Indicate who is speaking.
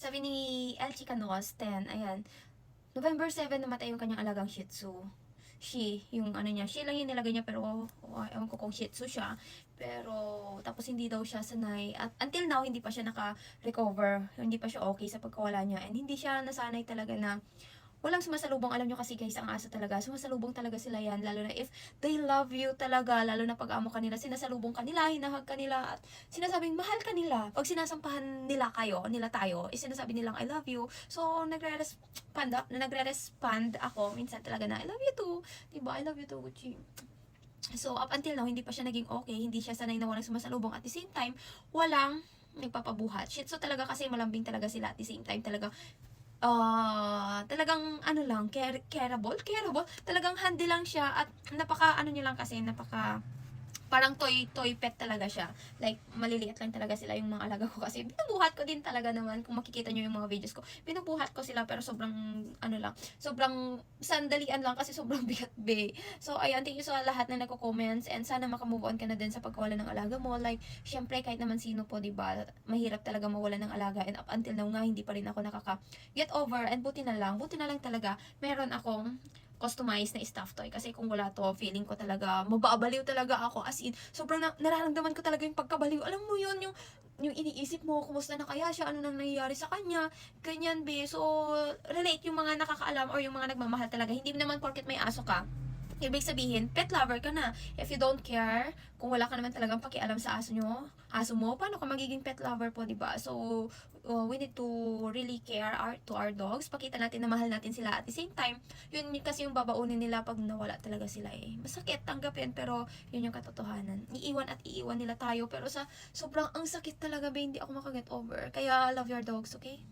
Speaker 1: Sabi ni El Chicanos, 10, ayan, November 7 namatay yung kanyang alagang Shih Tzu. Yung ano niya, she lang yung nilagay niya, pero ewan ko kung Shih Tzu siya. Pero, tapos hindi daw siya sanay. At until now, hindi pa siya naka-recover. Hindi pa siya okay sa pagkawala niya. And hindi siya nasanay talaga na walang sumasalubong. Alam nyo kasi guys, ang aso talaga, sumasalubong talaga sila yan. Lalo na if they love you talaga, lalo na pag amo kanila, sinasalubong kanila, hinahag kanila, at sinasabing mahal kanila. Pag sinasampahan nila kayo, nila tayo, sinasabi nilang I love you. So, nagre-respond ako minsan talaga na I love you too. Diba? I love you too, Gucci. So, up until now, hindi pa siya naging okay. Hindi siya sanay na walang sumasalubong. At the same time, walang nagpapabuhat. Shih Tzu talaga kasi malambing talaga sila. At the same time, talagang ano lang, careable, talagang handy lang siya at napaka ano niya lang kasi, parang toy pet talaga siya. Like, maliliit lang talaga sila yung mga alaga ko kasi binubuhat ko din talaga naman. Kung makikita nyo yung mga videos ko, binubuhat ko sila pero sobrang, ano lang, sobrang sandalian lang kasi sobrang bigat be. So, ayun, thank you sa lahat na nagko-comments and sana makamove on ka na din sa pagkawala ng alaga mo. Like, syempre, kahit naman sino po, diba, mahirap talaga mawala ng alaga and up until now nga, hindi pa rin ako nakaka-get over and buti na lang talaga, meron akong customized na stuffed toy. Kasi kung wala to, feeling ko talaga, mababaliw talaga ako. As in, sobrang nararamdaman ko talaga yung pagkabaliw. Alam mo yun, yung iniisip mo, kumusta na kaya siya, ano nang nangyayari sa kanya, ganyan be. So, relate yung mga nakakaalam or yung mga nagmamahal talaga. Hindi naman porket may aso ka, ibig sabihin, pet lover ka na. If you don't care, kung wala ka naman talagang pakialam sa aso mo, paano ka magiging pet lover po, diba? So, we need to really care to our dogs. Pakita natin na mahal natin sila. At the same time, yun kasi yung babaunin nila pag nawala talaga sila eh. Masakit tanggapin, pero yun yung katotohanan. Iiwan nila tayo, pero sa sobrang ang sakit talaga ba, hindi ako makaget over. Kaya, love your dogs, okay?